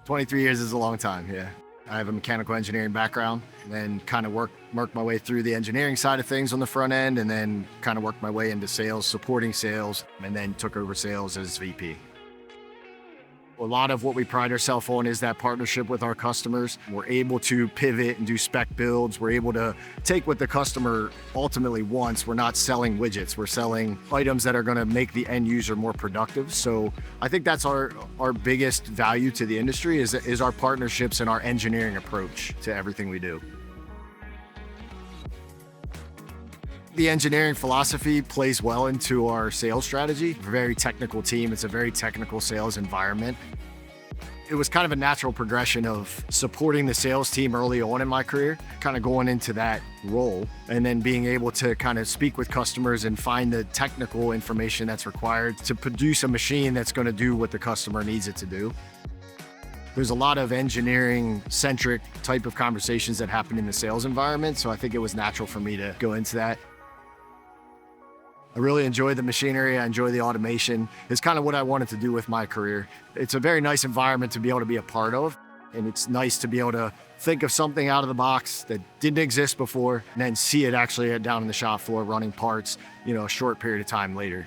23 years is a long time, yeah. I have a mechanical engineering background, and then kind of worked my way through the engineering side of things on the front end, and then kind of worked my way into sales, supporting sales, and then took over sales as VP. A lot of what we pride ourselves on is that partnership with our customers. We're able to pivot and do spec builds. We're able to take what the customer ultimately wants. We're not selling widgets. We're selling items that are going to make the end user more productive. So I think that's our biggest value to the industry is our partnerships and our engineering approach to everything we do. The engineering philosophy plays well into our sales strategy. We're a very technical team. It's a very technical sales environment. It was kind of a natural progression of supporting the sales team early on in my career, kind of going into that role, and then being able to kind of speak with customers and find the technical information that's required to produce a machine that's going to do what the customer needs it to do. There's a lot of engineering-centric type of conversations that happen in the sales environment, so I think it was natural for me to go into that. I really enjoy the machinery. I enjoy the automation. It's kind of what I wanted to do with my career. It's a very nice environment to be able to be a part of. And it's nice to be able to think of something out of the box that didn't exist before and then see it actually down in the shop floor running parts, a short period of time later.